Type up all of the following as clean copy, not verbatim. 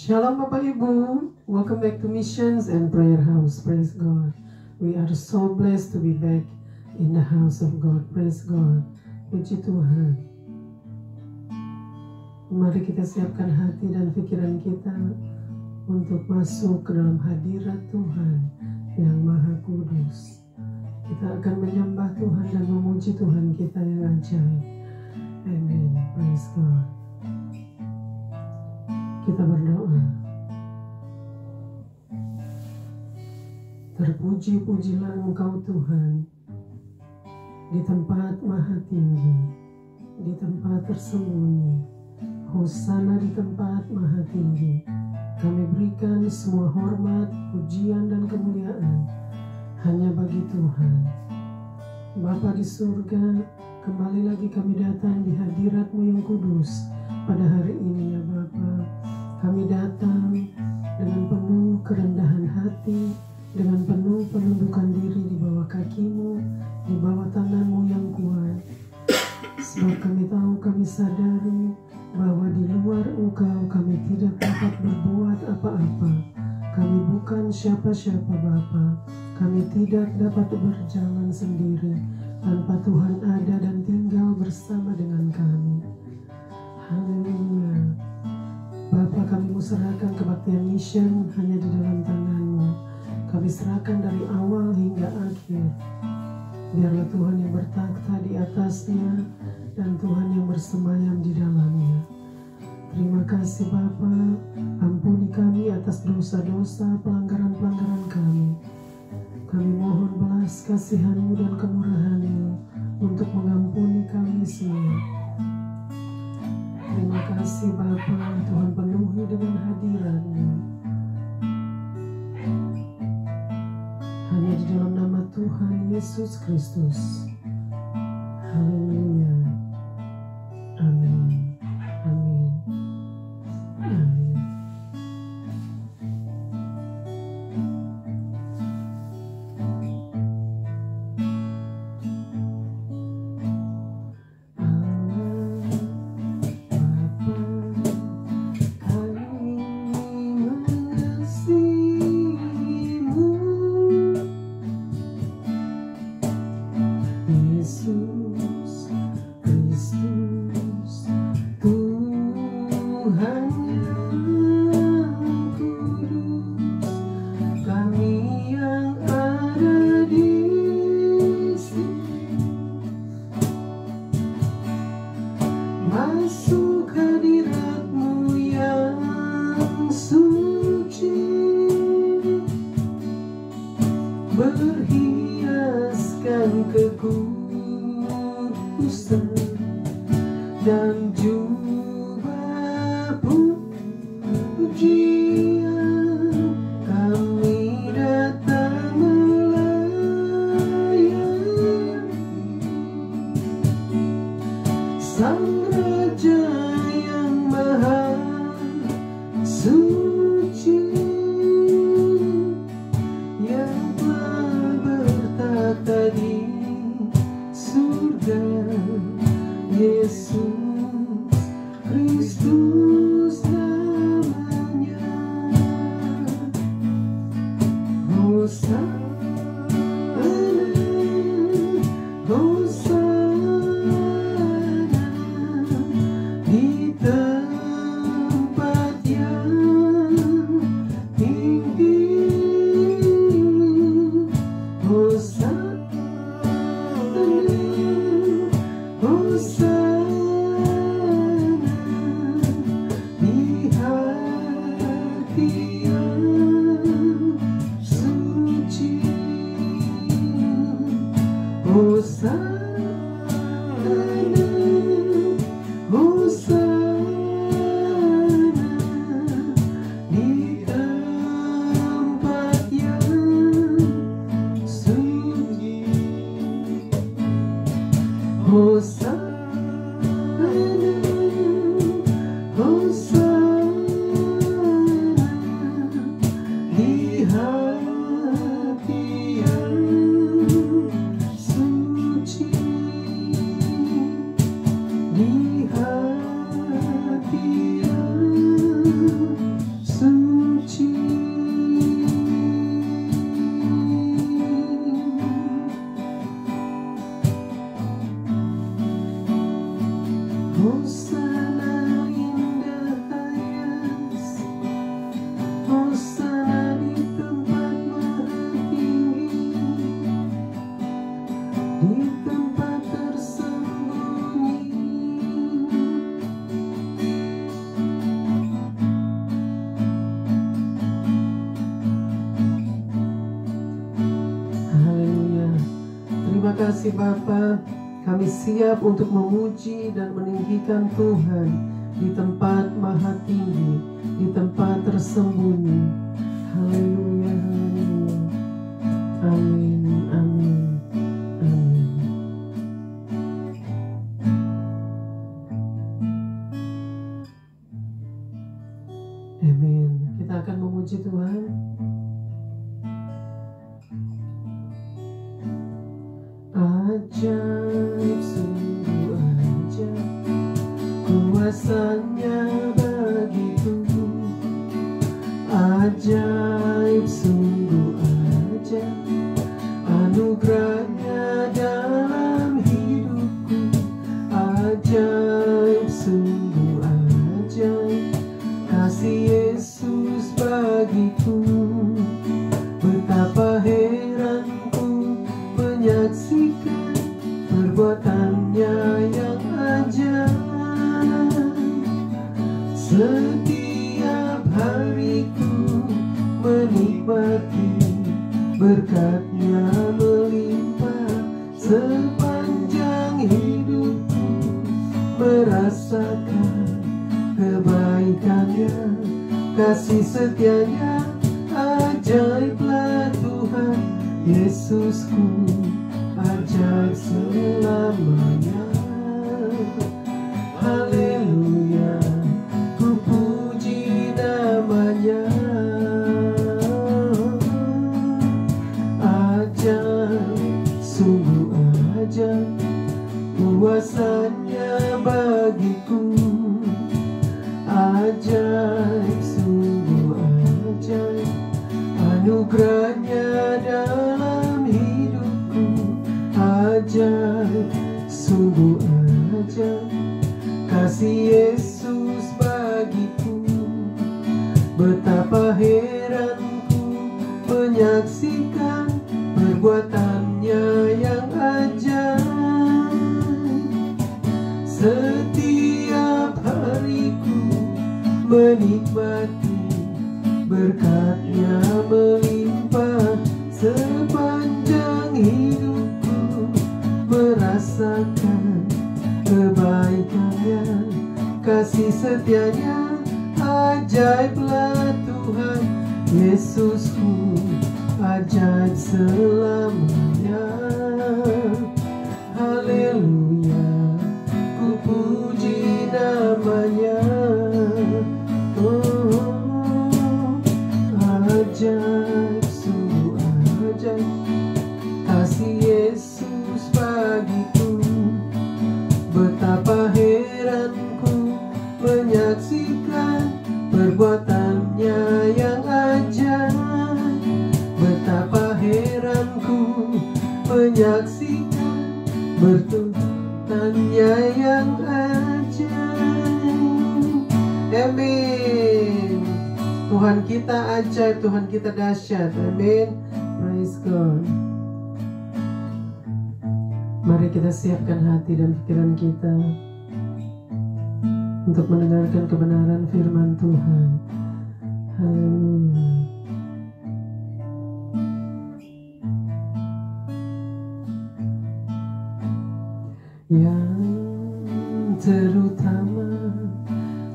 Shalom Bapak Ibu, welcome back to Missions and Prayer House. Praise God. We are so blessed to be back in the house of God. Praise God. Puji Tuhan. Mari kita siapkan hati dan pikiran kita untuk masuk ke dalam hadirat Tuhan yang Maha Kudus. Kita akan menyembah Tuhan dan memuji Tuhan kita yang ajaib. Amen. Praise God. Kita berdoa. Terpuji-pujilah Engkau Tuhan di tempat maha tinggi, di tempat tersembunyi. Hosana di tempat maha tinggi. Kami berikan semua hormat, pujian dan kemuliaan hanya bagi Tuhan. Bapa di surga, kembali lagi kami datang di hadirat-Mu yang kudus pada hari ini ya Bapa. Kami datang dengan penuh kerendahan hati, dengan penuh penundukan diri di bawah kaki-Mu, di bawah tangan-Mu yang kuat. Sebab kami tahu, kami sadari bahwa di luar Engkau kami tidak dapat berbuat apa-apa. Kami bukan siapa-siapa Bapa. Kami tidak dapat berjalan sendiri tanpa Tuhan ada dan tinggal bersama dengan kami. Haleluya. Bapa, kami mau serahkan kebaktian mission hanya di dalam tangan-Mu. Kami serahkan dari awal hingga akhir. Biarlah Tuhan yang bertakhta di atasnya dan Tuhan yang bersemayam di dalamnya. Terima kasih Bapa, ampuni kami atas dosa-dosa, pelanggaran-pelanggaran kami. Kami mohon belas kasihan-Mu dan kemurahan-Mu untuk mengampuni kami semua. Terima kasih Bapa, Tuhan penuhi dengan hadirat-Mu. Hanya di dalam nama Tuhan Yesus Kristus. Haleluya. Amin. Amin. Amin. Masuk hadirat-Mu yang suci, berhiaskan kekudusan dan jubah pujian. Kami datang melayani Sang Raja yang maha suci, yang telah bertakhta di surga. Yesus Kristus namanya. Hosana, Hosana di tempat yang Hosana indah hias, Hosana di tempat maha tinggi, di tempat tersembunyi. Haleluya. Terima kasih Bapa, kami siap untuk memuji dan meninggikan Tuhan di tempat maha tinggi, di tempat tersembunyi. Haleluya, haleluya. Amin, amin, amin. Amin. Kita akan memuji Tuhan. Ajaib, sungguh ajaib kuasanya bagiku. Ajaib, sungguh ajaib anugerahnya dalam hidupku. Ajaib, sungguh ajaib kasih Yesus bagiku. Betapa heranku menyaksikan perbuatannya yang ajaib. Setiap hariku menikmati berkatnya melimpah. Sepanjang hidupku merasakan kebaikannya, kasih setianya. Ajaiblah Tuhan Yesusku, ajaib selamanya. Haleluya, ku puji namanya. Ajaib, sungguh ajaib kuasanya bagiku. Ajaib, sungguh ajaib anugerahnya dalam hidupku. Ajaib, sungguh ajaib kasih Yesus bagiku. Betapa heranku menyaksikan perbuatannya yang ajaib. Setiap hariku menikmati berkatnya melimpah. Sepanjang hidupku merasakan kebaikannya, kasih setianya. Ajaiblah Tuhan Yesusku, ajaib selamanya. Haleluya, ku puji namanya. Ajaib, sungguh ajaib kasih Yesus bagiku. Betapa heranku menyaksikan perbuatannya yang ajaib. Betapa heranku menyaksikan perbuatannya yang ajaib. Amin. Tuhan kita ajaib, Tuhan kita dahsyat. Amin. Praise God. Mari kita siapkan hati dan pikiran kita untuk mendengarkan kebenaran firman Tuhan. Haleluya. Yang terutama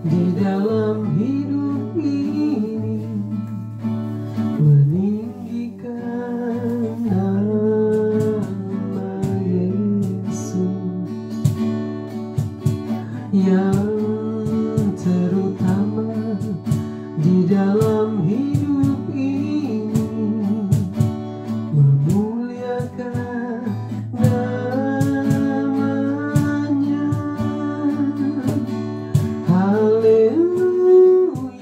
di dalam hidup ini, meninggikan nama Yesus. Yang terutama di dalam hidup ini, memuliakan namanya. Haleluya.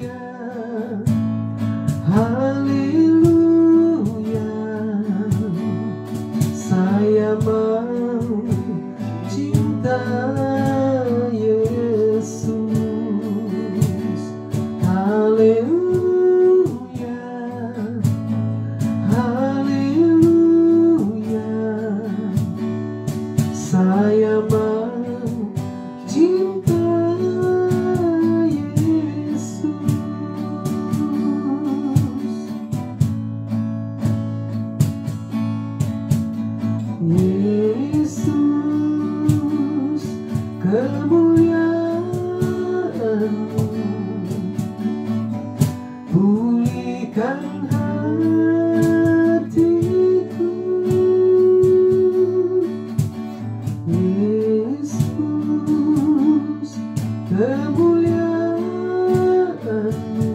kemuliaan-Mu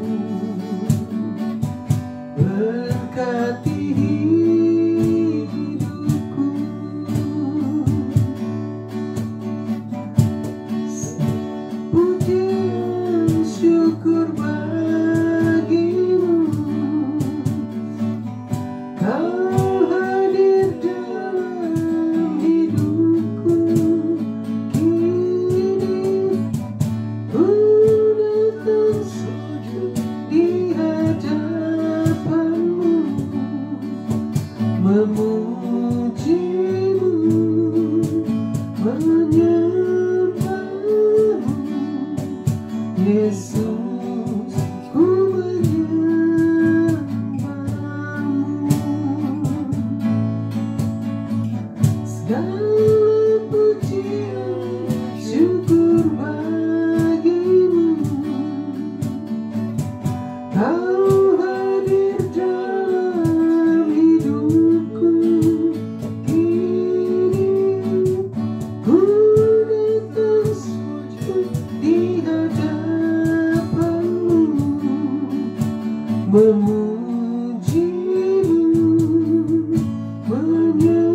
berkati hidupku. Pujian syukur bagi-Mu, Kau hadir dalam hidupku. Kini ku datang sujud di hadapan-Mu, memuji-Mu, menyembah-Mu. Yesus, ku menyembah-Mu. Segala pujian syukur bagi-Mu, Kau hadir dalam hidupku. Kini ku datang sujud di hadapan-Mu, memuji-Mu, menyembah-Mu.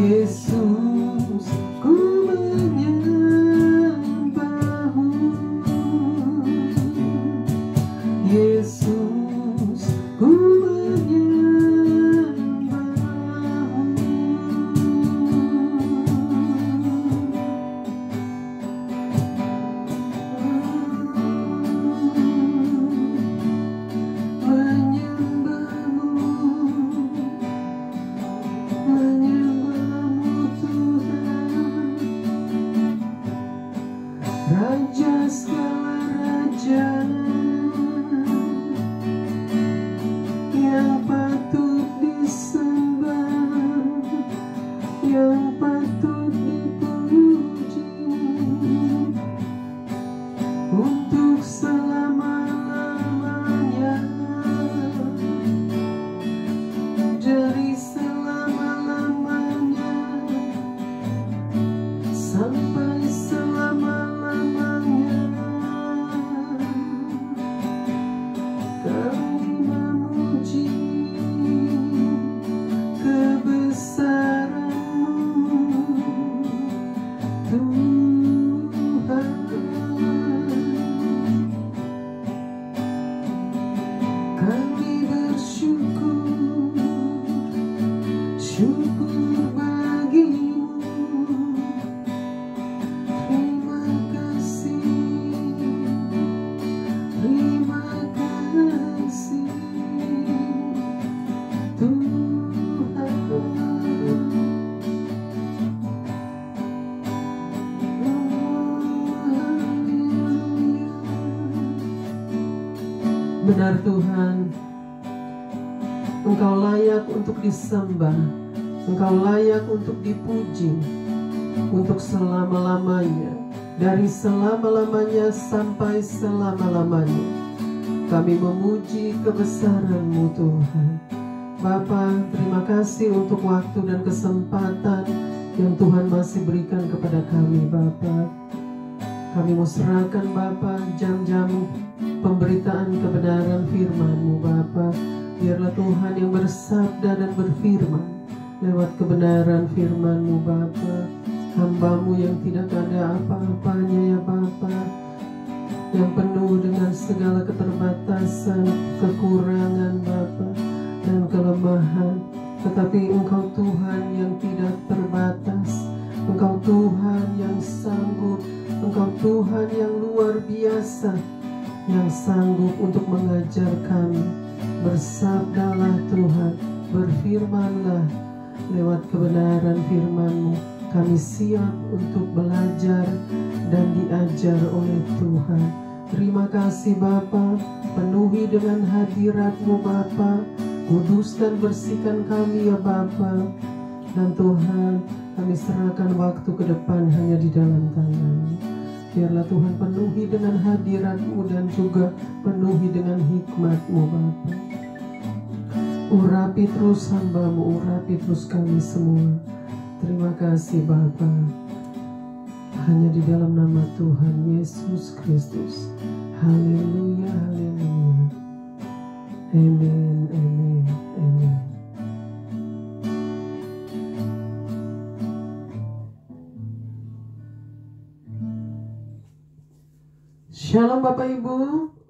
Yesus, ku menyembah-Mu. Yesus, ku menyembah-Mu. Menyembah-Mu, menyembah-Mu Tuhan, Raja segala raja, yang patut disembah, yang patut dipuji untuk selama-lamanya, dari selama-lamanya sampai selama-lamanya. Kami memuji kebesaran-Mu, Tuhan. Kami bersyukur, syukur bagi-Mu. Terima kasih, terima kasih Tuhan. Benar Tuhan, Engkau layak untuk disembah, Engkau layak untuk dipuji, untuk selama-lamanya, dari selama-lamanya sampai selama-lamanya. Kami memuji kebesaran-Mu Tuhan. Bapa, terima kasih untuk waktu dan kesempatan yang Tuhan masih berikan kepada kami Bapa. Kami mau serahkan Bapa jam-jam pemberitaan kebenaran firman-Mu Bapa. Biarlah Tuhan yang bersabda dan berfirman lewat kebenaran firman-Mu Bapa. Hamba-Mu yang tidak ada apa-apanya ya Bapa, yang penuh dengan segala keterbatasan, kekurangan Bapa, dan kelemahan. Tetapi Engkau Tuhan yang tidak terbatas, Engkau Tuhan yang sanggup, Engkau Tuhan yang luar biasa, yang sanggup untuk mengajar kami. Bersabdalah Tuhan, berfirmanlah lewat kebenaran firman-Mu. Kami siap untuk belajar dan diajar oleh Tuhan. Terima kasih Bapa, penuhi dengan hadirat-Mu Bapa, kuduskan bersihkan kami ya Bapa. Dan Tuhan, kami serahkan waktu ke depan hanya di dalam tangan-Mu. Biarlah Tuhan penuhi dengan hadirat-Mu dan juga penuhi dengan hikmat-Mu Bapa. Urapi terus hamba-Mu, urapi terus kami semua. Terima kasih Bapa. hanya di dalam nama Tuhan Yesus Kristus. Haleluya, haleluya. Amin, amin, amin. Shalom Bapak Ibu,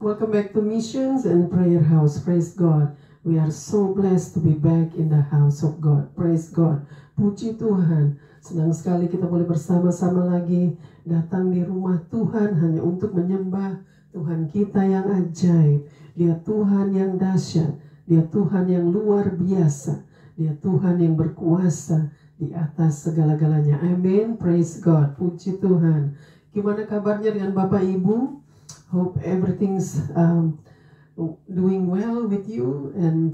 welcome back to Missions and Prayer House. Praise God. We are so blessed to be back in the house of God. Praise God. Puji Tuhan. Senang sekali kita boleh bersama-sama lagi datang di rumah Tuhan hanya untuk menyembah Tuhan kita yang ajaib. Dia Tuhan yang dahsyat. Dia Tuhan yang luar biasa. Dia Tuhan yang berkuasa di atas segala-galanya. Amin. Praise God. Puji Tuhan. Gimana kabarnya dengan Bapak Ibu? Hope everything's doing well with you and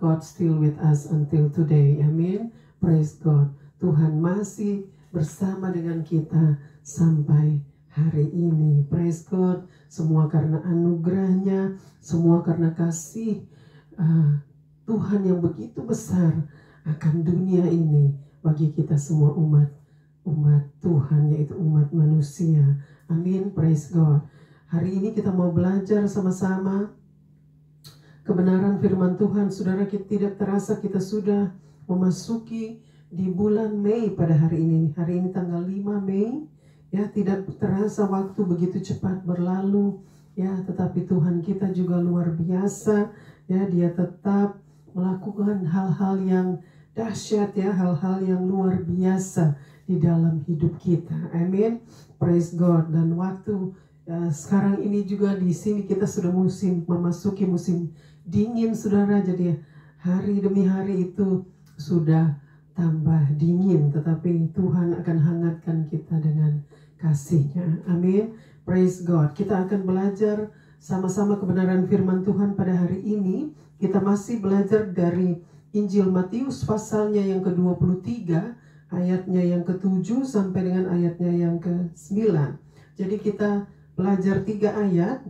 God still with us until today. Amin. Praise God. Tuhan masih bersama dengan kita sampai hari ini. Praise God. Semua karena anugerahnya, semua karena kasih Tuhan yang begitu besar akan dunia ini bagi kita semua umat Tuhan, yaitu umat manusia. Amin. Praise God. Hari ini kita mau belajar sama-sama kebenaran firman Tuhan. Saudara, kita tidak terasa kita sudah memasuki di bulan Mei pada hari ini. Hari ini tanggal 5 Mei. Ya, tidak terasa waktu begitu cepat berlalu. Ya, tetapi Tuhan kita juga luar biasa. Ya, Dia tetap melakukan hal-hal yang dahsyat, ya, hal-hal yang luar biasa di dalam hidup kita. Amin. Praise God. Dan waktu sekarang ini juga di sini kita sudah memasuki musim dingin, saudara. Jadi hari demi hari itu sudah tambah dingin, tetapi Tuhan akan hangatkan kita dengan kasih-Nya. Amin. Praise God. Kita akan belajar sama-sama kebenaran firman Tuhan pada hari ini. Kita masih belajar dari Injil Matius pasalnya yang ke-23, ayatnya yang ke-7 sampai dengan ayatnya yang ke-9. Jadi kita belajar 3 ayat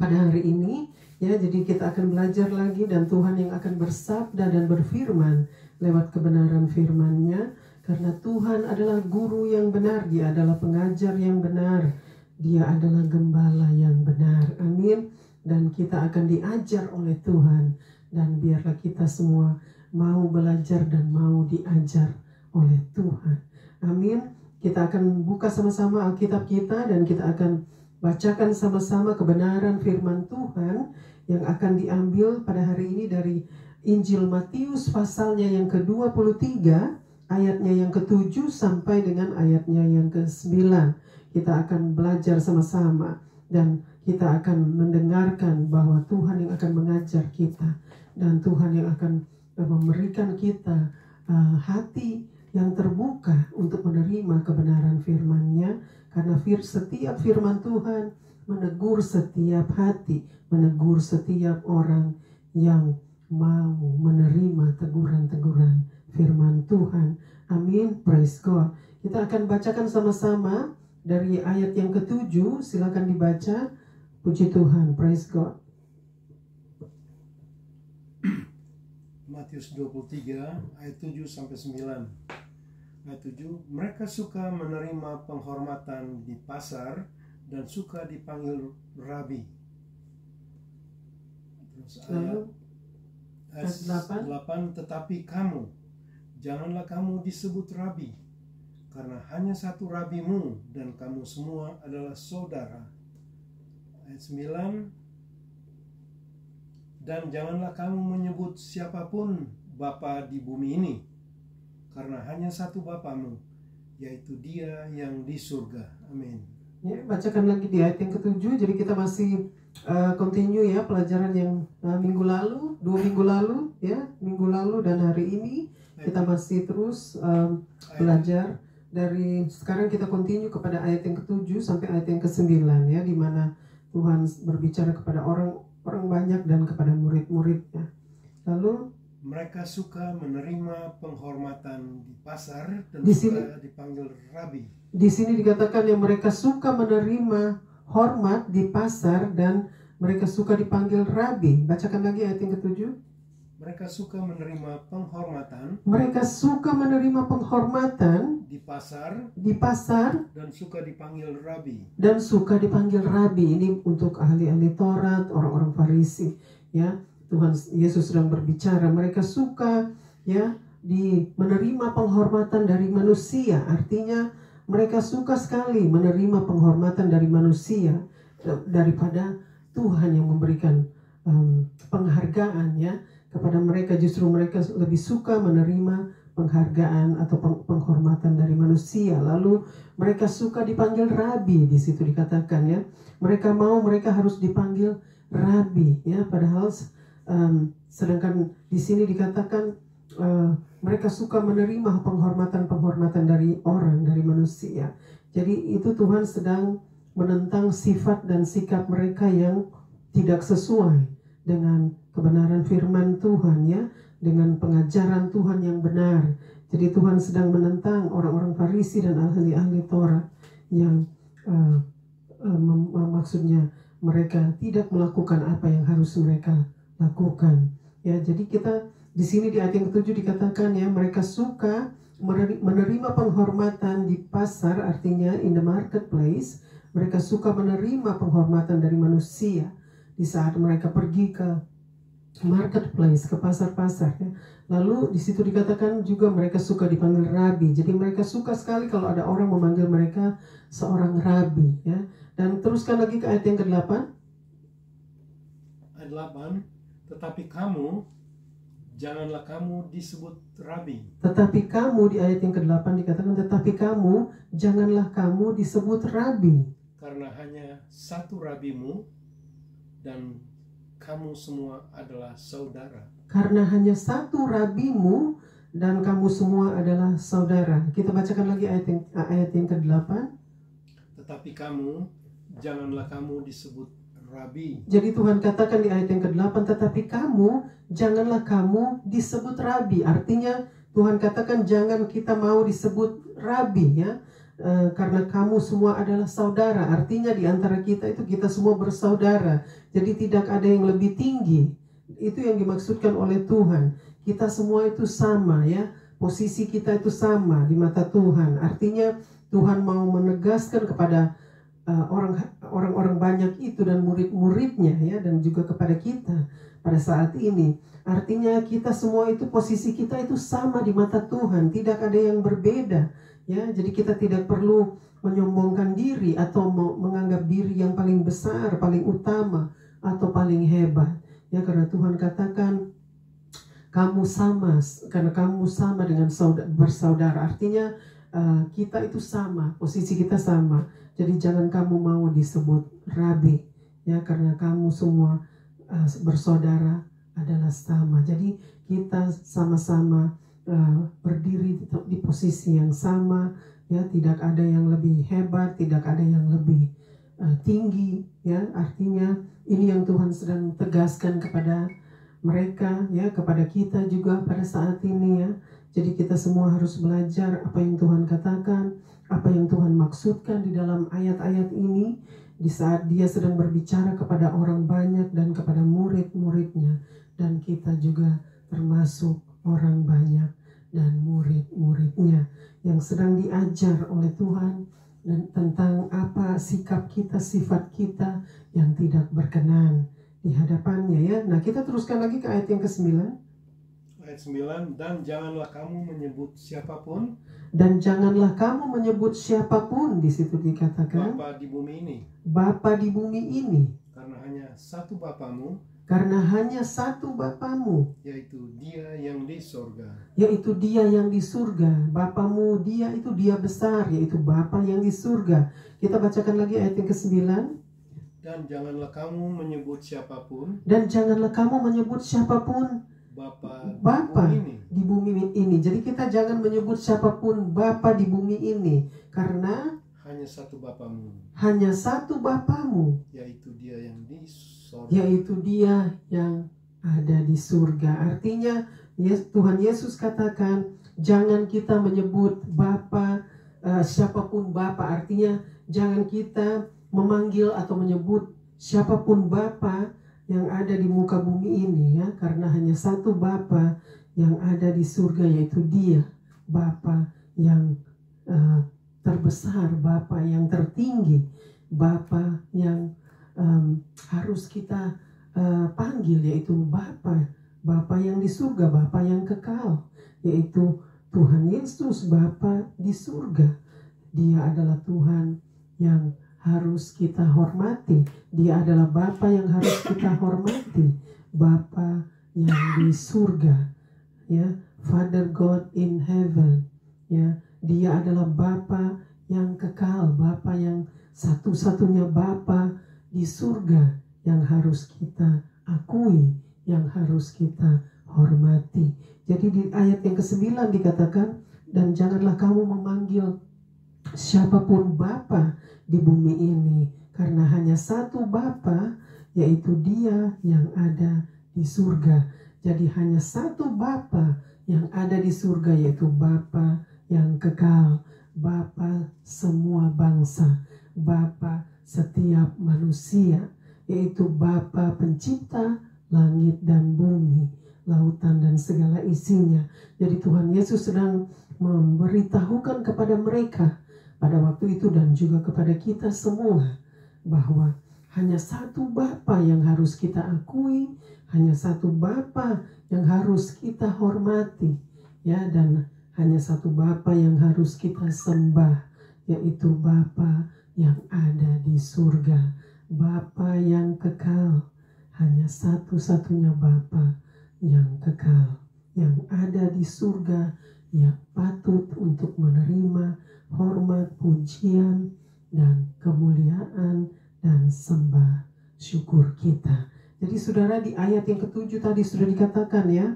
pada hari ini, ya. Jadi kita akan belajar lagi dan Tuhan yang akan bersabda dan berfirman lewat kebenaran firman-Nya, karena Tuhan adalah guru yang benar, Dia adalah pengajar yang benar, Dia adalah gembala yang benar. Amin. Dan kita akan diajar oleh Tuhan, dan biarlah kita semua mau belajar dan mau diajar oleh Tuhan. Amin. Kita akan buka sama-sama Alkitab kita dan kita akan bacakan sama-sama kebenaran firman Tuhan yang akan diambil pada hari ini dari Injil Matius pasalnya yang ke-23, ayatnya yang ke-7 sampai dengan ayatnya yang ke-9. Kita akan belajar sama-sama dan kita akan mendengarkan bahwa Tuhan yang akan mengajar kita dan Tuhan yang akan memberikan kita hati yang terbuka untuk menerima kebenaran firman-Nya, karena setiap firman Tuhan menegur setiap hati, menegur setiap orang yang mau menerima teguran-teguran firman Tuhan. Amin. Praise God. Kita akan bacakan sama-sama dari ayat yang ke-7. Silakan dibaca. Puji Tuhan. Praise God. Matius 23 ayat 7 sampai 9. Ayat 7, mereka suka menerima penghormatan di pasar dan suka dipanggil rabi. Terus ayat 8, tetapi kamu, janganlah kamu disebut rabi, karena hanya satu rabimu dan kamu semua adalah saudara. Ayat 9, dan janganlah kamu menyebut siapapun bapa di bumi ini, karena hanya satu Bapamu, yaitu Dia yang di surga. Amin. Ya, bacakan lagi di ayat yang ke-7. Jadi kita masih continue ya pelajaran yang minggu lalu, 2 minggu lalu, ya, minggu lalu dan hari ini kita masih terus belajar. Dari sekarang kita continue kepada ayat yang ke-7 sampai ayat yang ke-9, ya, di mana Tuhan berbicara kepada orang banyak dan kepada murid-muridnya. Lalu mereka suka menerima penghormatan di pasar dan di suka dipanggil rabi. Di sini dikatakan yang mereka suka menerima hormat di pasar dan mereka suka dipanggil rabi. Bacakan lagi ayat yang ke-7. Mereka suka menerima penghormatan Mereka suka menerima penghormatan di pasar di pasar dan suka dipanggil rabi. dan suka dipanggil rabi. Ini untuk ahli-ahli Taurat, orang-orang Farisi, ya. Tuhan Yesus sedang berbicara, mereka suka ya menerima penghormatan dari manusia. Artinya mereka suka sekali menerima penghormatan dari manusia daripada Tuhan yang memberikan penghargaan ya kepada mereka. Justru mereka lebih suka menerima penghargaan atau penghormatan dari manusia. Lalu mereka suka dipanggil rabi, di situ dikatakan ya. Mereka harus dipanggil rabi ya, padahal sedangkan di sini dikatakan mereka suka menerima penghormatan dari orang, dari manusia. Jadi itu Tuhan sedang menentang sifat dan sikap mereka yang tidak sesuai dengan kebenaran firman Tuhan ya, dengan pengajaran Tuhan yang benar. Jadi Tuhan sedang menentang orang-orang Farisi dan ahli-ahli Taurat yang maksudnya mereka tidak melakukan apa yang harus mereka lakukan. Ya, jadi kita di sini di ayat yang ke-7 dikatakan ya, mereka suka menerima penghormatan di pasar, artinya in the marketplace. Mereka suka menerima penghormatan dari manusia di saat mereka pergi ke marketplace, ke pasar-pasar ya. Lalu di situ dikatakan juga mereka suka dipanggil rabi. Jadi mereka suka sekali kalau ada orang memanggil mereka seorang rabi ya. Dan teruskan lagi ke ayat yang ke-8. Ayat 8, tetapi kamu, janganlah kamu disebut rabi. Tetapi kamu, di ayat yang ke-8 dikatakan, tetapi kamu, janganlah kamu disebut rabi. Karena hanya satu rabimu dan kamu semua adalah saudara. Karena hanya satu rabimu dan kamu semua adalah saudara. Kita bacakan lagi ayat yang ke-8. Tetapi kamu, janganlah kamu disebut rabi. Jadi Tuhan katakan di ayat yang ke-8, tetapi kamu, janganlah kamu disebut rabi. Artinya Tuhan katakan jangan kita mau disebut rabi ya, karena kamu semua adalah saudara. Artinya di antara kita itu kita semua bersaudara. Jadi tidak ada yang lebih tinggi. Itu yang dimaksudkan oleh Tuhan. Kita semua itu sama ya, posisi kita itu sama di mata Tuhan. Artinya Tuhan mau menegaskan kepada orang-orang banyak itu dan murid-muridnya ya, dan juga kepada kita pada saat ini. Artinya kita semua itu, posisi kita itu sama di mata Tuhan, tidak ada yang berbeda ya. Jadi kita tidak perlu menyombongkan diri atau menganggap diri yang paling besar, paling utama atau paling hebat ya, karena Tuhan katakan kamu sama, karena kamu sama dengan bersaudara. Artinya kita itu sama, posisi kita sama. Jadi jangan kamu mau disebut rabi ya, karena kamu semua bersaudara adalah sama. Jadi kita sama-sama berdiri di posisi yang sama ya, tidak ada yang lebih hebat, tidak ada yang lebih tinggi ya. Artinya ini yang Tuhan sedang tegaskan kepada mereka ya, kepada kita juga pada saat ini ya. Jadi kita semua harus belajar apa yang Tuhan katakan, apa yang Tuhan maksudkan di dalam ayat-ayat ini, di saat Dia sedang berbicara kepada orang banyak dan kepada murid-muridnya. Dan kita juga termasuk orang banyak dan murid-muridnya yang sedang diajar oleh Tuhan dan tentang apa sikap kita, sifat kita yang tidak berkenan di hadapannya ya. Nah, kita teruskan lagi ke ayat yang ke-9. Ayat 9, dan janganlah kamu menyebut siapapun. Dan janganlah kamu menyebut siapapun, di situ dikatakan Bapa di bumi ini. Bapa di bumi ini. Karena hanya satu Bapamu. Karena hanya satu Bapamu, yaitu Dia yang di surga. Yaitu Dia yang di surga. Bapamu, Dia itu Dia besar, yaitu Bapa yang di surga. Kita bacakan lagi ayat yang ke-9. Dan janganlah kamu menyebut siapapun. Dan janganlah kamu menyebut siapapun Bapa di bumi ini. Jadi kita jangan menyebut siapapun Bapa di bumi ini, karena hanya satu Bapamu. Hanya satu Bapamu, yaitu Dia yang di surga. Yaitu Dia yang ada di surga. Artinya Tuhan Yesus katakan jangan kita menyebut Bapa, siapapun Bapa. Artinya jangan kita memanggil atau menyebut siapapun Bapa yang ada di muka bumi ini ya, karena hanya satu Bapa yang ada di surga, yaitu Dia Bapa yang terbesar, Bapa yang tertinggi, Bapa yang harus kita panggil, yaitu Bapa yang di surga, Bapa yang kekal, yaitu Tuhan Yesus, Bapa di surga. Dia adalah Tuhan yang harus kita hormati. Dia adalah Bapa yang harus kita hormati, Bapa yang di surga, ya, Father God in heaven, ya. Dia adalah Bapa yang kekal, Bapa yang satu-satunya Bapa di surga yang harus kita akui, yang harus kita hormati. Jadi di ayat yang ke-9 dikatakan, dan janganlah kamu memanggil siapapun Bapa di bumi ini, karena hanya satu Bapa, yaitu Dia yang ada di surga. Jadi hanya satu Bapa yang ada di surga, yaitu Bapa yang kekal, Bapa semua bangsa, Bapa setiap manusia, yaitu Bapa pencipta langit dan bumi, lautan dan segala isinya. Jadi Tuhan Yesus sedang memberitahukan kepada mereka pada waktu itu dan juga kepada kita semua bahwa hanya satu Bapa yang harus kita akui, hanya satu Bapa yang harus kita hormati, ya, dan hanya satu Bapa yang harus kita sembah, yaitu Bapa yang ada di surga, Bapa yang kekal. Hanya satu-satunya Bapa yang kekal, yang ada di surga, yang patut untuk menerima hormat, pujian, dan kemuliaan, dan sembah syukur kita. Jadi saudara, di ayat yang ke-7 tadi sudah dikatakan ya,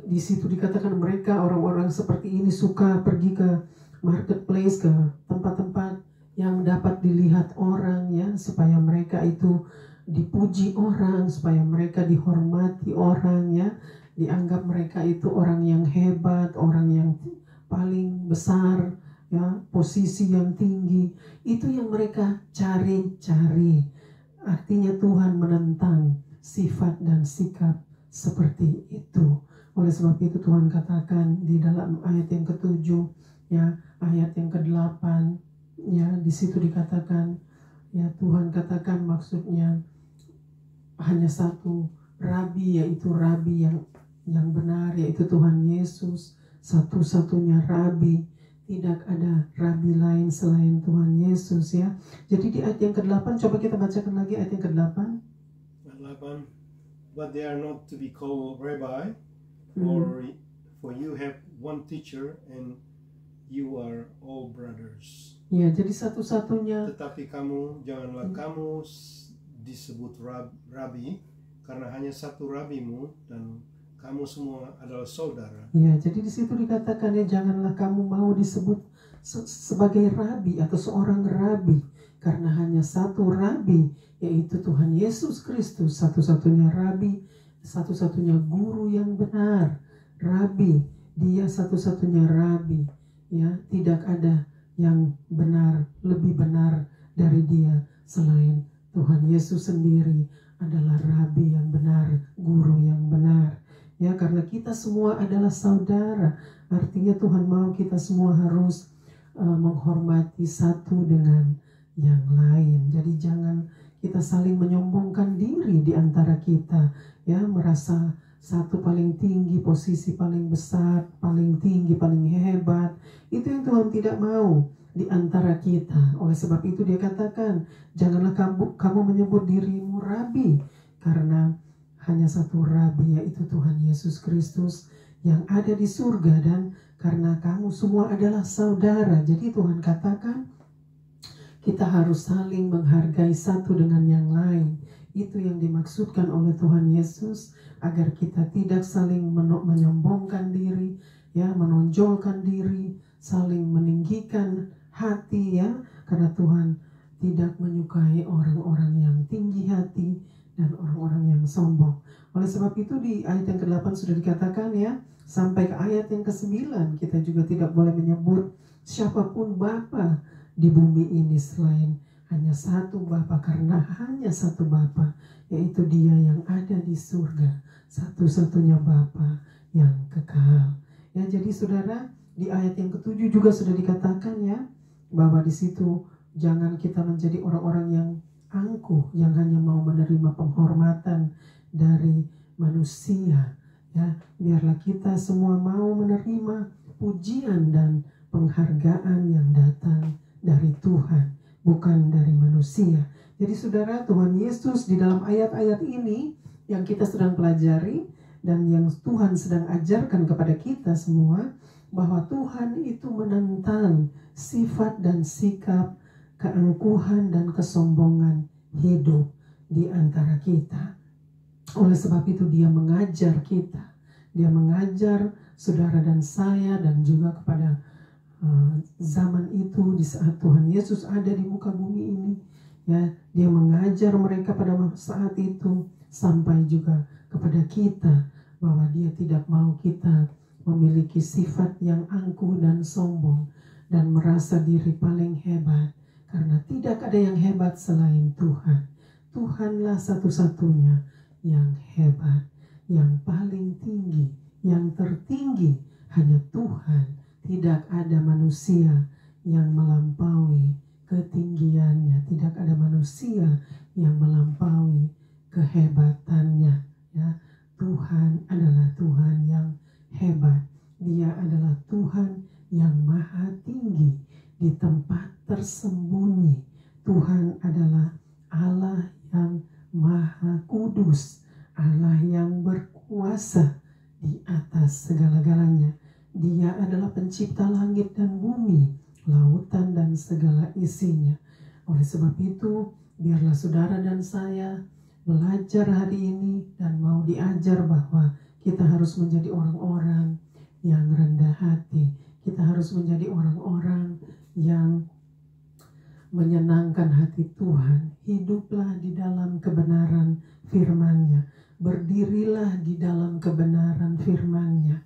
di situ dikatakan mereka orang-orang seperti ini suka pergi ke marketplace, ke tempat-tempat yang dapat dilihat orang ya, supaya mereka itu dipuji orang, supaya mereka dihormati orang ya, dianggap mereka itu orang yang hebat, orang yang paling besar ya, posisi yang tinggi. Itu yang mereka cari-cari. Artinya Tuhan menentang sifat dan sikap seperti itu. Oleh sebab itu Tuhan katakan di dalam ayat yang ke-7 ya, ayat yang ke-8 ya, di situ dikatakan ya, Tuhan katakan maksudnya hanya satu Rabi, yaitu Rabi yang benar, yaitu Tuhan Yesus, satu-satunya Rabi. Tidak ada Rabi lain selain Tuhan Yesus ya. Jadi di ayat yang ke-8, coba kita bacakan lagi ayat yang ke-8. 8. But they are not to be called Rabbi, for you have one teacher and you are all brothers. Ya, jadi satu-satunya. Tetapi kamu janganlah kamu disebut Rabi, karena hanya satu Rabimu dan kamu semua adalah saudara. Ya, jadi di situ dikatakan ya, janganlah kamu mau disebut sebagai Rabi atau seorang Rabi, karena hanya satu Rabi, yaitu Tuhan Yesus Kristus, satu-satunya Rabi, satu-satunya guru yang benar. Rabi, Dia satu-satunya Rabi ya, tidak ada yang benar, lebih benar dari Dia selain Tuhan Yesus sendiri adalah Rabi yang benar, guru yang benar. Ya, karena kita semua adalah saudara. Artinya Tuhan mau kita semua harus menghormati satu dengan yang lain. Jadi jangan kita saling menyombongkan diri di antara kita, ya, merasa satu paling tinggi, posisi paling besar, paling tinggi, paling hebat. Itu yang Tuhan tidak mau di antara kita. Oleh sebab itu Dia katakan, janganlah kamu menyebut dirimu Rabi, karena hanya satu Rabi, yaitu Tuhan Yesus Kristus yang ada di surga, dan karena kamu semua adalah saudara. Jadi Tuhan katakan kita harus saling menghargai satu dengan yang lain. Itu yang dimaksudkan oleh Tuhan Yesus, agar kita tidak saling menyombongkan diri, ya, menonjolkan diri, saling meninggikan hati ya, karena Tuhan tidak menyukai orang-orang yang tinggi hati dan orang-orang yang sombong. Oleh sebab itu di ayat yang ke-8 sudah dikatakan ya, sampai ke ayat yang ke-9 kita juga tidak boleh menyebut siapapun Bapa di bumi ini selain hanya satu Bapa, karena hanya satu Bapa, yaitu Dia yang ada di surga, satu-satunya Bapa yang kekal. Ya, jadi saudara, di ayat yang ke-7 juga sudah dikatakan ya, bahwa di situ jangan kita menjadi orang-orang yang angkuh, yang hanya mau menerima penghormatan dari manusia. Ya, biarlah kita semua mau menerima pujian dan penghargaan yang datang dari Tuhan, bukan dari manusia. Jadi saudara, Tuhan Yesus di dalam ayat-ayat ini yang kita sedang pelajari dan yang Tuhan sedang ajarkan kepada kita semua, bahwa Tuhan itu menentang sifat dan sikap keangkuhan dan kesombongan hidup di antara kita. Oleh sebab itu Dia mengajar kita, Dia mengajar saudara dan saya, dan juga kepada zaman itu di saat Tuhan Yesus ada di muka bumi ini, ya, Dia mengajar mereka pada saat itu sampai juga kepada kita, bahwa Dia tidak mau kita memiliki sifat yang angkuh dan sombong dan merasa diri paling hebat, karena tidak ada yang hebat selain Tuhan. Tuhanlah satu-satunya yang hebat, yang paling tinggi, yang tertinggi hanya Tuhan. Tidak ada manusia yang melampaui ketinggiannya, tidak ada manusia yang melampaui kehebatannya. Ya, Tuhan adalah Tuhan yang hebat. Dia adalah Tuhan yang maha tinggi di tempat tersembunyi. Tuhan adalah Allah yang maha kudus, Allah yang berkuasa di atas segala-galanya. Dia adalah pencipta langit dan bumi, lautan dan segala isinya. Oleh sebab itu, biarlah saudara dan saya belajar hari ini dan mau diajar bahwa kita harus menjadi orang-orang yang rendah hati. Kita harus menjadi orang-orang yang menyenangkan hati Tuhan. Hiduplah di dalam kebenaran firman-Nya. Berdirilah di dalam kebenaran firman-Nya.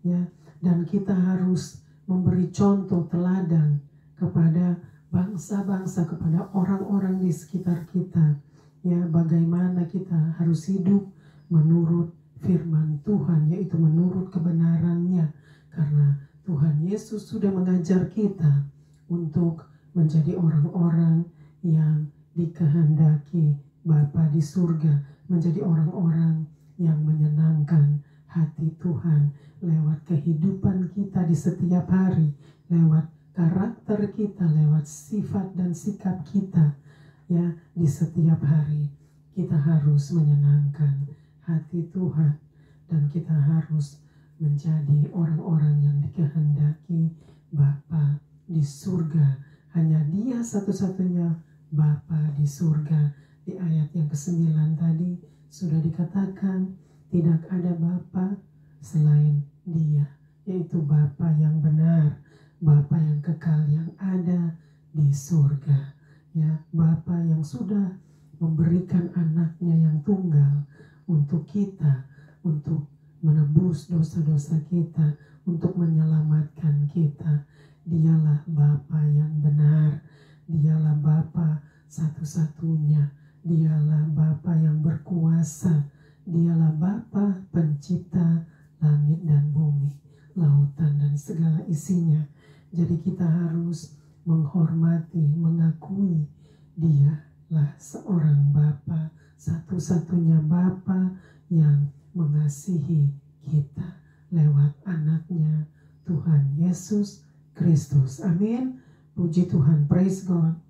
Ya, dan kita harus memberi contoh teladan kepada bangsa-bangsa, kepada orang-orang di sekitar kita. Ya, bagaimana kita harus hidup menurut firman Tuhan, yaitu menurut kebenarannya. Karena Tuhan Yesus sudah mengajar kita untuk menjadi orang-orang yang dikehendaki Bapa di surga, menjadi orang-orang yang menyenangkan hati Tuhan lewat kehidupan kita di setiap hari, lewat karakter kita, lewat sifat dan sikap kita. Ya, di setiap hari kita harus menyenangkan hati Tuhan, dan kita harus menjadi orang-orang yang dikehendaki Bapa di surga. Hanya Dia satu-satunya Bapa di surga. Di ayat yang ke-9 tadi sudah dikatakan tidak ada Bapa selain Dia, yaitu Bapa yang benar, Bapa yang kekal yang ada di surga. Ya, Bapa yang sudah memberikan anaknya yang tunggal untuk kita, untuk menebus dosa-dosa kita, untuk menyelamatkan kita. Dialah Bapa yang benar, Dialah Bapa satu-satunya, Dialah Bapa yang berkuasa, Dialah Bapa pencipta langit dan bumi, lautan dan segala isinya. Jadi kita harus menghormati, mengakui Dialah seorang Bapa, satu-satunya Bapa yang mengasihi kita lewat anaknya Tuhan Yesus Kristus. Amin. Puji Tuhan, praise God.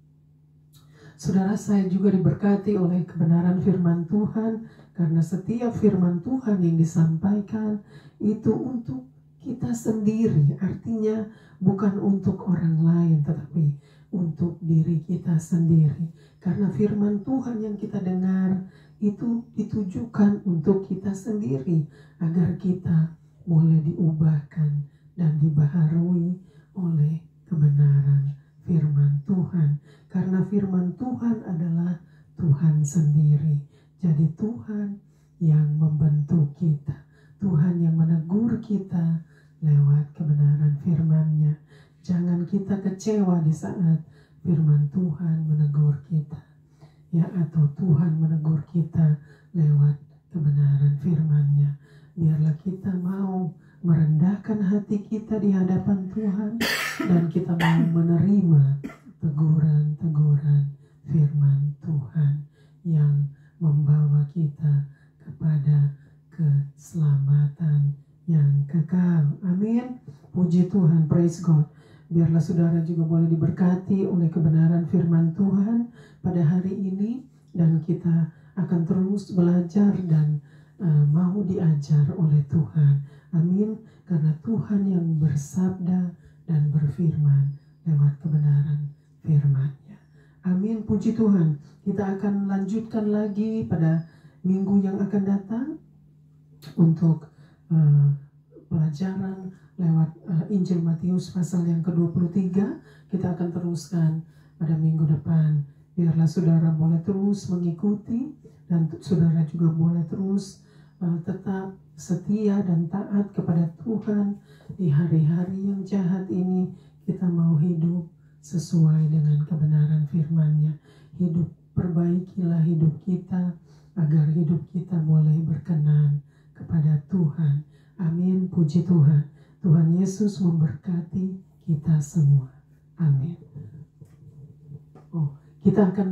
Saudara, saya juga diberkati oleh kebenaran firman Tuhan, karena setiap firman Tuhan yang disampaikan itu untuk kita sendiri. Artinya bukan untuk orang lain, tetapi untuk diri kita sendiri. Karena firman Tuhan yang kita dengar itu ditujukan untuk kita sendiri, agar kita boleh diubahkan dan dibaharui oleh kebenaran firman Tuhan. Karena firman Tuhan adalah Tuhan sendiri. Jadi Tuhan yang membentuk kita, Tuhan yang menegur kita lewat kebenaran firman-Nya. Jangan kita kecewa di saat firman Tuhan menegur kita, ya, atau Tuhan menegur kita lewat kebenaran firman-Nya. Biarlah kita mau merendahkan hati kita di hadapan Tuhan dan kita mau menerima teguran-teguran firman Tuhan yang membawa kita kepada keselamatan yang kekal. Amin. Puji Tuhan, praise God. Biarlah saudara juga boleh diberkati oleh kebenaran firman Tuhan pada hari ini, dan kita akan terus belajar dan mau diajar oleh Tuhan. Amin. Karena Tuhan yang bersabda dan berfirman lewat kebenaran firman-Nya. Amin. Puji Tuhan. Kita akan lanjutkan lagi pada minggu yang akan datang untuk pelajaran lewat Injil Matius pasal yang ke-23. Kita akan teruskan pada minggu depan. Biarlah saudara boleh terus mengikuti, dan saudara juga boleh terus tetap setia dan taat kepada Tuhan di hari-hari yang jahat ini. Kita mau hidup sesuai dengan kebenaran firman-Nya. Hidup, perbaikilah hidup kita agar hidup kita boleh berkenan kepada Tuhan. Amin. Puji Tuhan. Tuhan Yesus memberkati kita semua. Amin. Kita akan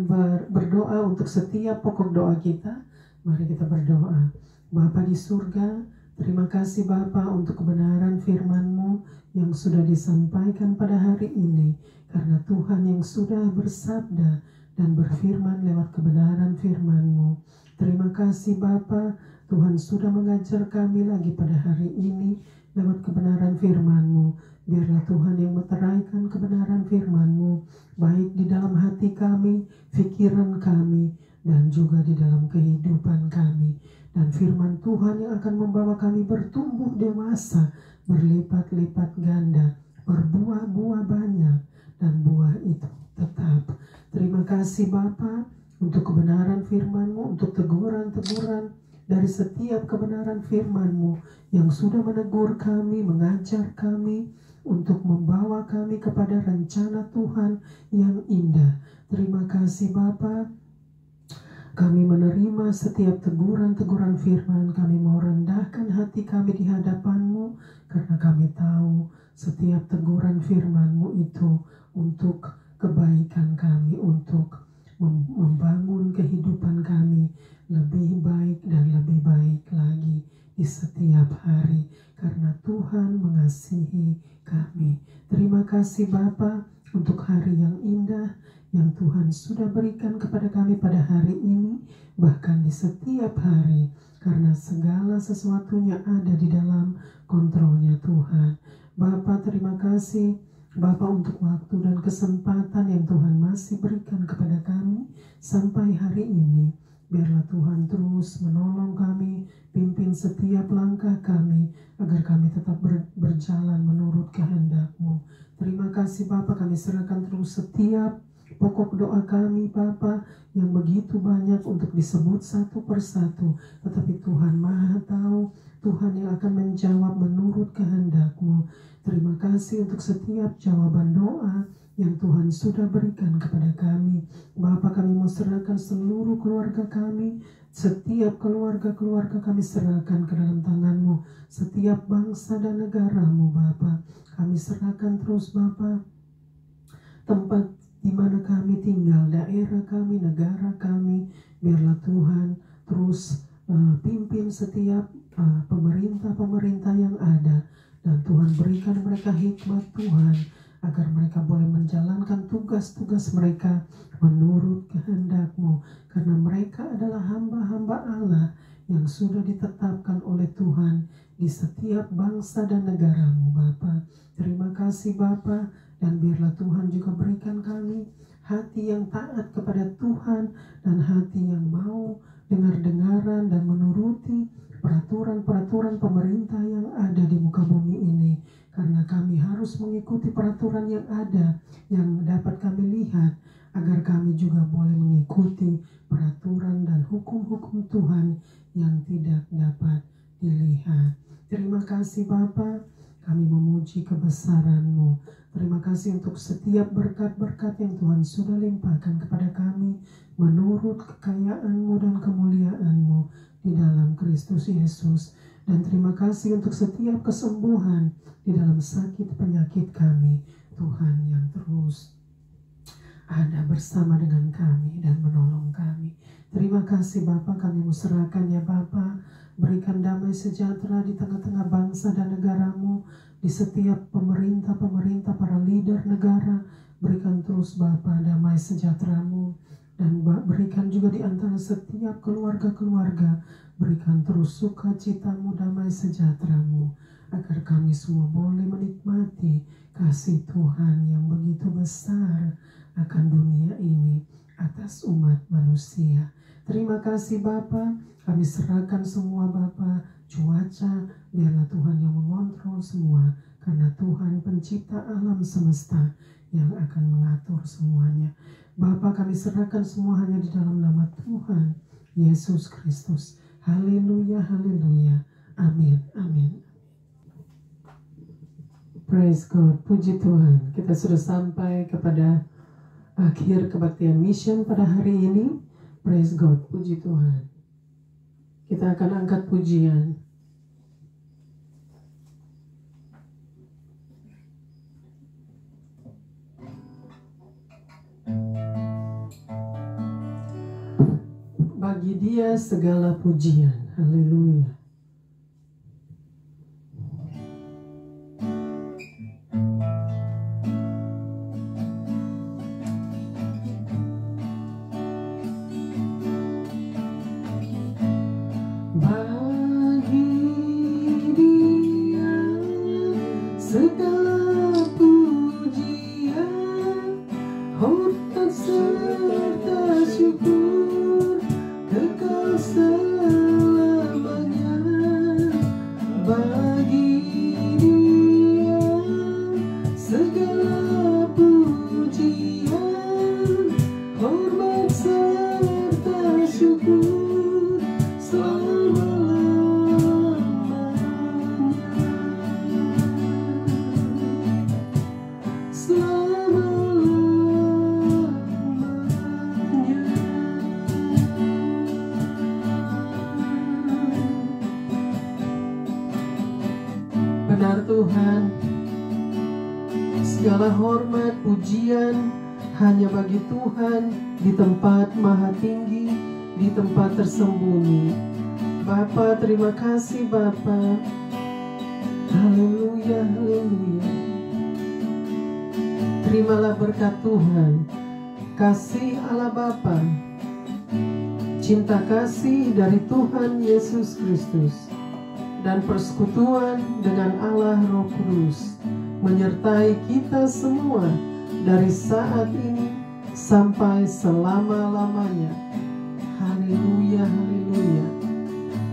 berdoa untuk setiap pokok doa kita. Mari kita berdoa. Bapa di surga, terima kasih Bapa untuk kebenaran firman-Mu yang sudah disampaikan pada hari ini. Karena Tuhan yang sudah bersabda dan berfirman lewat kebenaran firman-Mu. Terima kasih Bapa, Tuhan sudah mengajar kami lagi pada hari ini lewat kebenaran firman-Mu. Biarlah Tuhan yang meteraikan kebenaran firman-Mu, baik di dalam hati kami, pikiran kami, dan juga di dalam kehidupan kami. Dan firman Tuhan yang akan membawa kami bertumbuh dewasa, berlipat-lipat ganda, berbuah-buah banyak, dan buah itu tetap. Terima kasih Bapa untuk kebenaran firman-Mu, untuk teguran-teguran dari setiap kebenaran firman-Mu yang sudah menegur kami, mengajar kami, untuk membawa kami kepada rencana Tuhan yang indah. Terima kasih Bapa. Kami menerima setiap teguran-teguran firman. Kami mau rendahkan hati kami di hadapan-Mu, karena kami tahu setiap teguran firman-Mu itu untuk kebaikan kami, untuk membangun kehidupan kami lebih baik dan lebih baik lagi di setiap hari, karena Tuhan mengasihi kami. Terima kasih Bapa untuk hari yang indah yang Tuhan sudah berikan kepada kami pada hari ini, bahkan di setiap hari, karena segala sesuatunya ada di dalam kontrolnya Tuhan. Bapa, terima kasih Bapa untuk waktu dan kesempatan yang Tuhan masih berikan kepada kami sampai hari ini. Biarlah Tuhan terus menolong kami, pimpin setiap langkah kami, agar kami tetap berjalan menurut kehendak-Mu. Terima kasih Bapa, kami serahkan terus setiap pokok doa kami Bapa, yang begitu banyak untuk disebut satu persatu. Tetapi Tuhan Maha tahu, Tuhan yang akan menjawab menurut kehendak-Mu. Terima kasih untuk setiap jawaban doa yang Tuhan sudah berikan kepada kami. Bapa, kami mau serahkan seluruh keluarga kami, setiap keluarga-keluarga kami serahkan ke dalam tangan-Mu. Setiap bangsa dan negara-Mu Bapa, kami serahkan terus Bapa, tempat di mana kami tinggal, daerah kami, negara kami. Biarlah Tuhan terus pimpin setiap pemerintah-pemerintah yang ada, dan Tuhan berikan mereka hikmat Tuhan, agar mereka boleh menjalankan tugas-tugas mereka menurut kehendak-Mu, karena mereka adalah hamba-hamba Allah yang sudah ditetapkan oleh Tuhan di setiap bangsa dan negara-Mu Bapa. Terima kasih Bapa, dan biarlah Tuhan juga berikan kami hati yang taat kepada Tuhan, dan hati yang mau dengar-dengaran dan menuruti peraturan-peraturan pemerintah yang ada di muka bumi ini. Karena kami harus mengikuti peraturan yang ada, yang dapat kami lihat, agar kami juga boleh mengikuti peraturan dan hukum-hukum Tuhan yang tidak dapat dilihat. Terima kasih Bapa, kami memuji kebesaran-Mu. Terima kasih untuk setiap berkat-berkat yang Tuhan sudah limpahkan kepada kami menurut kekayaan-Mu dan kemuliaan-Mu di dalam Kristus Yesus. Dan terima kasih untuk setiap kesembuhan di dalam sakit penyakit kami, Tuhan yang terus ada bersama dengan kami dan menolong kami. Terima kasih Bapa, kami mau serahkan ya Bapa. Berikan damai sejahtera di tengah-tengah bangsa dan negara-Mu, di setiap pemerintah-pemerintah, para leader negara. Berikan terus Bapa damai sejahtera-Mu, dan berikan juga di antara setiap keluarga-keluarga. Berikan terus sukacita-Mu, damai sejahtera-Mu, agar kami semua boleh menikmati kasih Tuhan yang begitu besar akan dunia ini atas umat manusia. Terima kasih Bapa, kami serahkan semua Bapa, cuaca, biarlah Tuhan yang mengontrol semua, karena Tuhan pencipta alam semesta yang akan mengatur semuanya. Bapa, kami serahkan semua hanya di dalam nama Tuhan Yesus Kristus. Haleluya, haleluya, amin, amin. Praise God, puji Tuhan. Kita sudah sampai kepada akhir kebaktian mission pada hari ini. Praise God, puji Tuhan. Kita akan angkat pujian. Bagi Dia segala pujian. Haleluya. Benar Tuhan, segala hormat pujian hanya bagi Tuhan di tempat maha tinggi, di tempat tersembunyi. Bapa, terima kasih Bapa. Haleluya, haleluya. Terimalah berkat Tuhan, kasih Allah Bapa, cinta kasih dari Tuhan Yesus Kristus, dan persekutuan dengan Allah Roh Kudus menyertai kita semua dari saat ini sampai selama-lamanya. Haleluya, haleluya.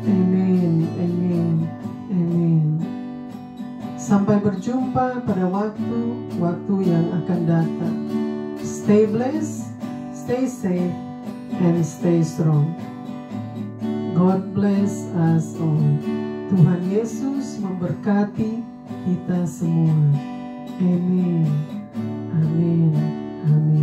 Amin, amin, amin. Sampai berjumpa pada waktu yang akan datang. Stay blessed, stay safe, and stay strong. God bless us all. Tuhan Yesus memberkati kita semua. Amin. Amin. Amin.